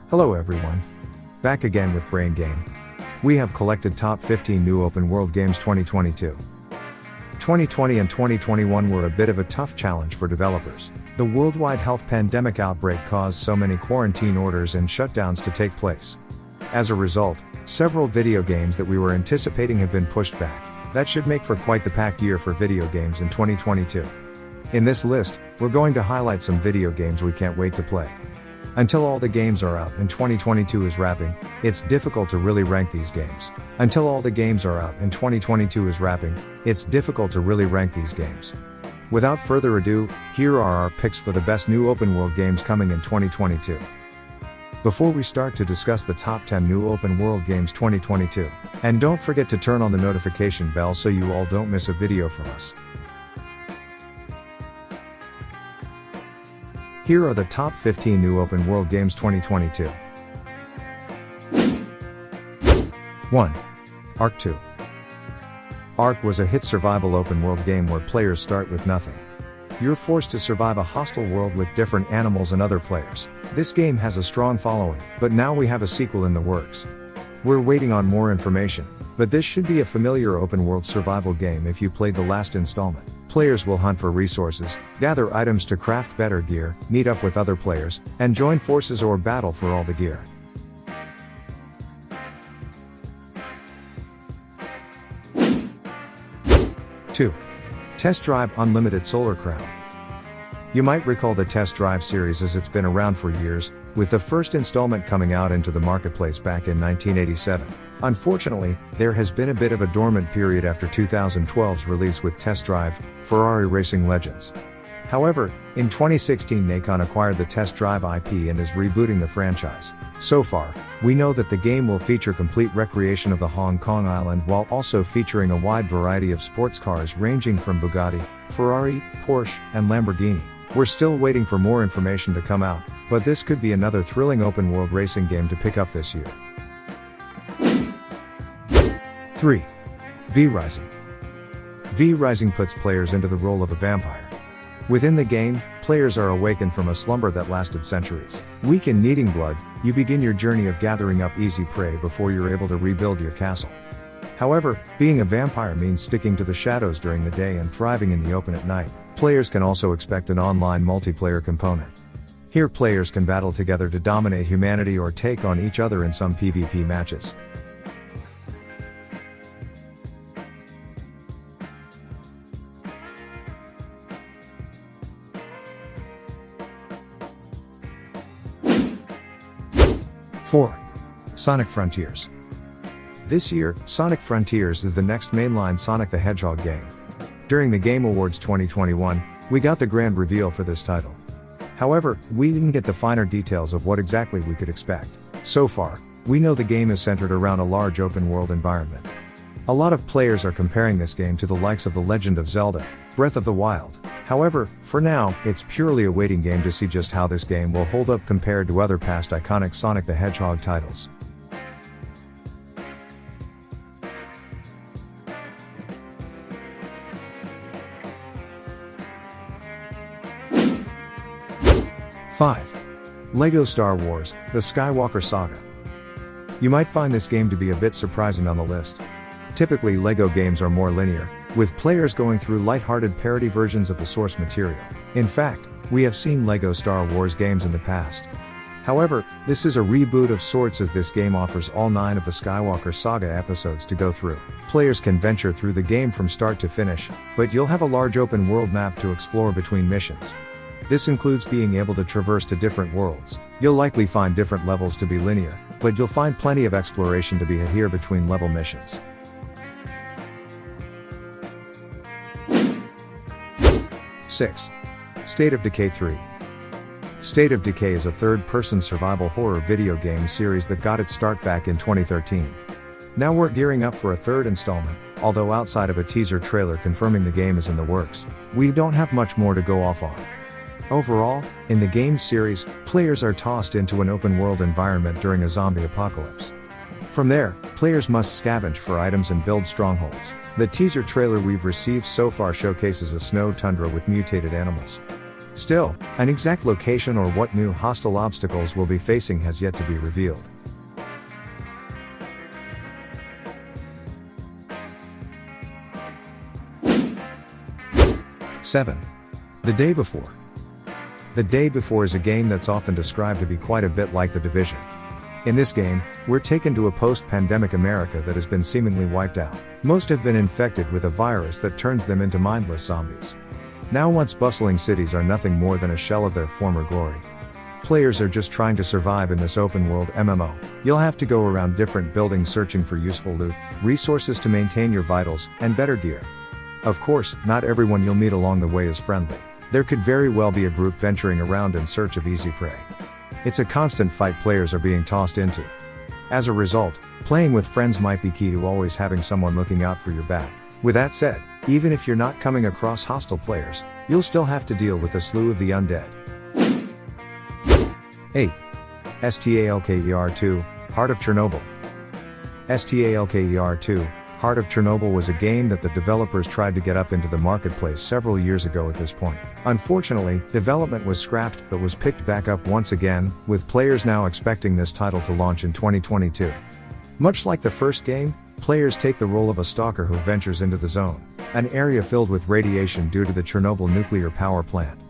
Hello everyone. Back again with Brain Game. We have collected top 15 new open world games 2022. 2020 and 2021 were a bit of a tough challenge for developers. The worldwide health pandemic outbreak caused so many quarantine orders and shutdowns to take place. As a result, several video games that we were anticipating have been pushed back. That should make for quite the packed year for video games in 2022. In this list, we're going to highlight some video games we can't wait to play. Until all the games are out and 2022 is wrapping, it's difficult to really rank these games. Until all the games are out and 2022 is wrapping, it's difficult to really rank these games. Without further ado, here are our picks for the best new open world games coming in 2022. Before we start to discuss the top 10 new open world games 2022, and don't forget to turn on the notification bell so you all don't miss a video from us. Here are the top 15 new open world games 2022. 1. Ark II. Ark was a hit survival open world game where players start with nothing. You're forced to survive a hostile world with different animals and other players. This game has a strong following, but now we have a sequel in the works. We're waiting on more information, but this should be a familiar open world survival game if you played the last installment. Players will hunt for resources, gather items to craft better gear, meet up with other players, and join forces or battle for all the gear. 2. Test Drive Unlimited Solar Crown. You might recall the Test Drive series as it's been around for years, with the first installment coming out into the marketplace back in 1987. Unfortunately, there has been a bit of a dormant period after 2012's release with Test Drive Ferrari Racing Legends. However, in 2016 Nacon acquired the Test Drive IP and is rebooting the franchise. So far, we know that the game will feature complete recreation of the Hong Kong island while also featuring a wide variety of sports cars ranging from Bugatti, Ferrari, Porsche, and Lamborghini. We're still waiting for more information to come out, but this could be another thrilling open world racing game to pick up this year. 3. V Rising. V Rising puts players into the role of a vampire. Within the game, players are awakened from a slumber that lasted centuries. Weak and needing blood, you begin your journey of gathering up easy prey before you're able to rebuild your castle. However, being a vampire means sticking to the shadows during the day and thriving in the open at night. Players can also expect an online multiplayer component. Here players can battle together to dominate humanity or take on each other in some PvP matches. 4. Sonic Frontiers. This year, Sonic Frontiers is the next mainline Sonic the Hedgehog game. During the Game Awards 2021, we got the grand reveal for this title. However, we didn't get the finer details of what exactly we could expect. So far, we know the game is centered around a large open world environment. A lot of players are comparing this game to the likes of The Legend of Zelda, Breath of the Wild. However, for now, it's purely a waiting game to see just how this game will hold up compared to other past iconic Sonic the Hedgehog titles. 5. LEGO Star Wars: The Skywalker Saga. You might find this game to be a bit surprising on the list. Typically LEGO games are more linear, with players going through light-hearted parody versions of the source material. In fact, we have seen LEGO Star Wars games in the past. However, this is a reboot of sorts as this game offers all 9 of the Skywalker Saga episodes to go through. Players can venture through the game from start to finish, but you'll have a large open world map to explore between missions. This includes being able to traverse to different worlds. You'll likely find different levels to be linear, but you'll find plenty of exploration to be had here between level missions. 6. State of Decay 3. State of Decay is a third-person survival horror video game series that got its start back in 2013. Now we're gearing up for a third installment, although outside of a teaser trailer confirming the game is in the works, we don't have much more to go off on. Overall, in the game series, players are tossed into an open-world environment during a zombie apocalypse. From there, players must scavenge for items and build strongholds. The teaser trailer we've received so far showcases a snow tundra with mutated animals. Still, an exact location or what new hostile obstacles we'll be facing has yet to be revealed. Seven. The Day Before. The Day Before is a game that's often described to be quite a bit like The Division. In this game, we're taken to a post-pandemic America that has been seemingly wiped out. Most have been infected with a virus that turns them into mindless zombies. Now once bustling cities are nothing more than a shell of their former glory. Players are just trying to survive in this open-world MMO. You'll have to go around different buildings searching for useful loot, resources to maintain your vitals, and better gear. Of course, not everyone you'll meet along the way is friendly. There could very well be a group venturing around in search of easy prey. It's a constant fight players are being tossed into. As a result, playing with friends might be key to always having someone looking out for your back. With that said, even if you're not coming across hostile players, you'll still have to deal with a slew of the undead. 8. Stalker 2, Heart of Chernobyl. Stalker 2, Heart of Chernobyl was a game that the developers tried to get up into the marketplace several years ago at this point. Unfortunately, development was scrapped but was picked back up once again, with players now expecting this title to launch in 2022. Much like the first game, players take the role of a stalker who ventures into the zone, an area filled with radiation due to the Chernobyl nuclear power plant.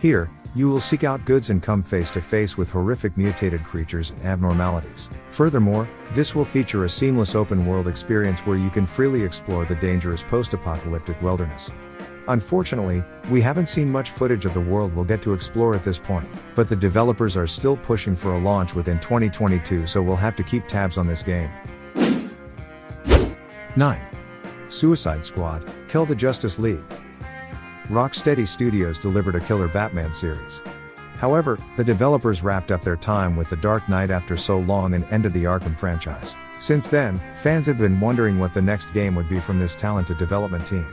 Here, you will seek out goods and come face to face with horrific mutated creatures and abnormalities. Furthermore, this will feature a seamless open-world experience where you can freely explore the dangerous post-apocalyptic wilderness. Unfortunately, we haven't seen much footage of the world we'll get to explore at this point, but the developers are still pushing for a launch within 2022, so we'll have to keep tabs on this game. 9. Suicide Squad, Kill the Justice League. Rocksteady Studios delivered a killer Batman series. However, the developers wrapped up their time with The Dark Knight after so long and ended the Arkham franchise. Since then, fans have been wondering what the next game would be from this talented development team.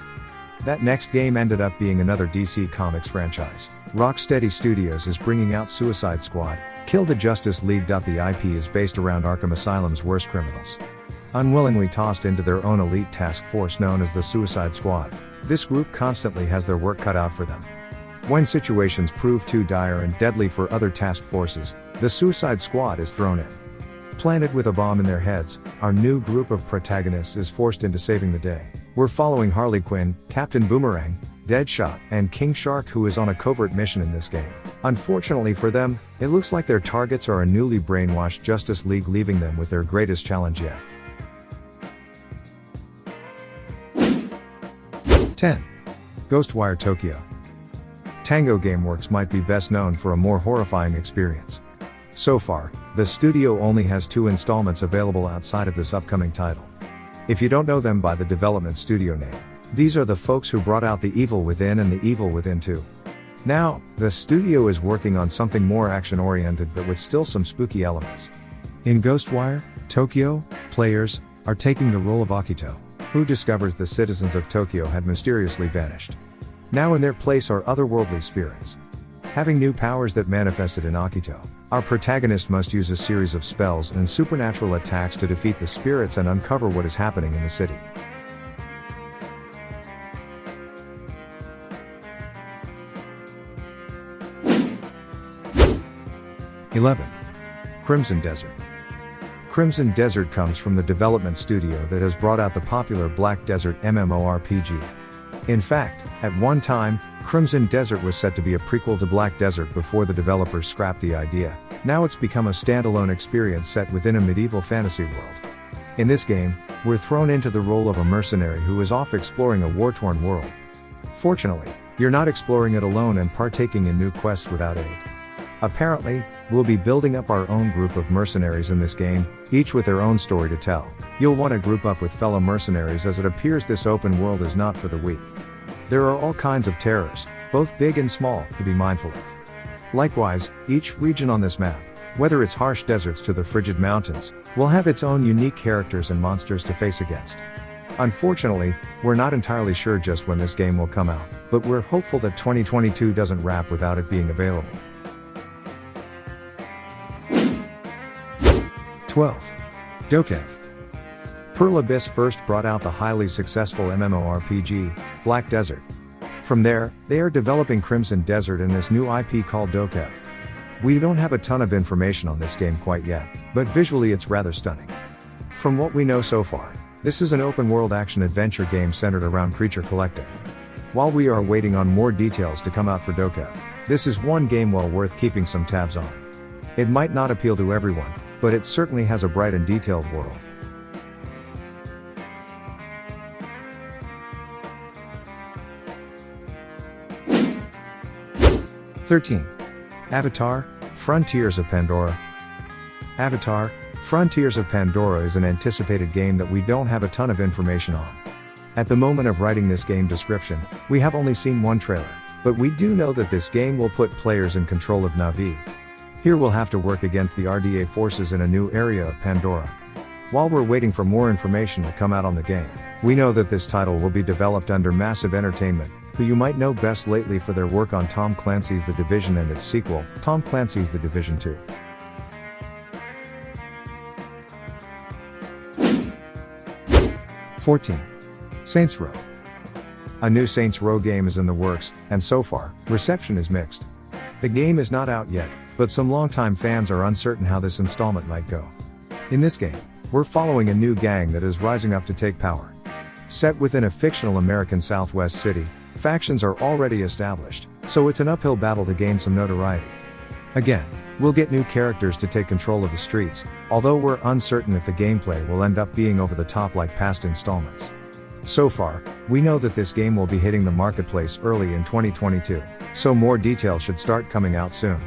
That next game ended up being another DC Comics franchise. Rocksteady Studios is bringing out Suicide Squad, Kill the Justice League. The IP is based around Arkham Asylum's worst criminals. Unwillingly tossed into their own elite task force known as the Suicide Squad, this group constantly has their work cut out for them. When situations prove too dire and deadly for other task forces, the Suicide Squad is thrown in. Planted with a bomb in their heads, our new group of protagonists is forced into saving the day. We're following Harley Quinn, Captain Boomerang, Deadshot, and King Shark, who is on a covert mission in this game. Unfortunately for them, it looks like their targets are a newly brainwashed Justice League, leaving them with their greatest challenge yet. 10. Ghostwire Tokyo. Tango Gameworks might be best known for a more horrifying experience. So far, the studio only has 2 installments available outside of this upcoming title. If you don't know them by the development studio name, these are the folks who brought out The Evil Within and The Evil Within 2. Now, the studio is working on something more action-oriented but with still some spooky elements. In Ghostwire Tokyo, players are taking the role of Akito, who discovers the citizens of Tokyo had mysteriously vanished. Now in their place are otherworldly spirits. Having new powers that manifested in Akito, our protagonist must use a series of spells and supernatural attacks to defeat the spirits and uncover what is happening in the city. (11) Crimson Desert. Crimson Desert comes from the development studio that has brought out the popular Black Desert MMORPG. In fact, at one time, Crimson Desert was set to be a prequel to Black Desert before the developers scrapped the idea. Now it's become a standalone experience set within a medieval fantasy world. In this game, we're thrown into the role of a mercenary who is off exploring a war-torn world. Fortunately, you're not exploring it alone and partaking in new quests without aid. Apparently, we'll be building up our own group of mercenaries in this game, each with their own story to tell. You'll want to group up with fellow mercenaries, as it appears this open world is not for the weak. There are all kinds of terrors, both big and small, to be mindful of. Likewise, each region on this map, whether it's harsh deserts to the frigid mountains, will have its own unique characters and monsters to face against. Unfortunately, we're not entirely sure just when this game will come out, but we're hopeful that 2022 doesn't wrap without it being available. 12. Dokev. Pearl Abyss first brought out the highly successful MMORPG, Black Desert. From there, they are developing Crimson Desert and this new IP called Dokev. We don't have a ton of information on this game quite yet, but visually it's rather stunning. From what we know so far, this is an open-world action-adventure game centered around creature collecting. While we are waiting on more details to come out for Dokev, this is one game well worth keeping some tabs on. It might not appeal to everyone, but it certainly has a bright and detailed world. (13) Avatar: Frontiers of Pandora. Avatar: Frontiers of Pandora is an anticipated game that we don't have a ton of information on. At the moment of writing this game description, we have only seen one trailer, but we do know that this game will put players in control of Na'vi. Here we'll have to work against the RDA forces in a new area of Pandora. While we're waiting for more information to come out on the game, we know that this title will be developed under Massive Entertainment, who you might know best lately for their work on Tom Clancy's The Division and its sequel, Tom Clancy's The Division 2. (14) Saints Row. A new Saints Row game is in the works, and so far, reception is mixed. The game is not out yet, but some longtime fans are uncertain how this installment might go. In this game, we're following a new gang that is rising up to take power. Set within a fictional American Southwest city, factions are already established, so it's an uphill battle to gain some notoriety. Again, we'll get new characters to take control of the streets, although we're uncertain if the gameplay will end up being over the top like past installments. So far, we know that this game will be hitting the marketplace early in 2022, so more details should start coming out soon.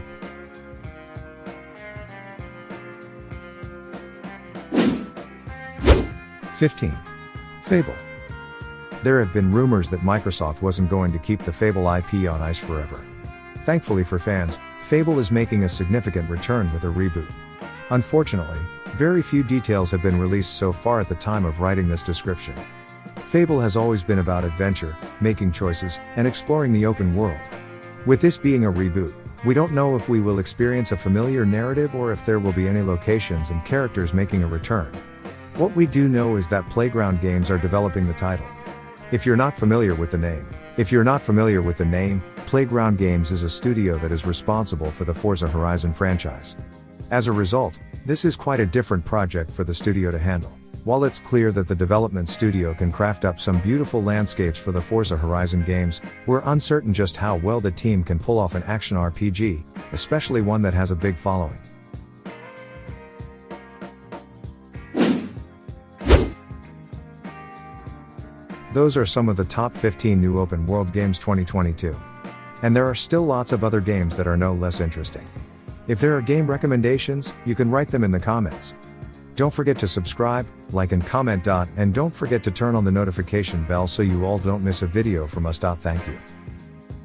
(15) Fable. There have been rumors that Microsoft wasn't going to keep the Fable IP on ice forever. Thankfully for fans, Fable is making a significant return with a reboot. Unfortunately, very few details have been released so far at the time of writing this description. Fable has always been about adventure, making choices, and exploring the open world. With this being a reboot, we don't know if we will experience a familiar narrative or if there will be any locations and characters making a return. What we do know is that Playground Games are developing the title. If you're not familiar with the name, Playground Games is a studio that is responsible for the Forza Horizon franchise. As a result, this is quite a different project for the studio to handle. While it's clear that the development studio can craft up some beautiful landscapes for the Forza Horizon games, we're uncertain just how well the team can pull off an action RPG, especially one that has a big following. Those are some of the top 15 new open world games 2022. And there are still lots of other games that are no less interesting. If there are game recommendations, you can write them in the comments. Don't forget to subscribe, like and comment. And don't forget to turn on the notification bell so you all don't miss a video from us. Thank you.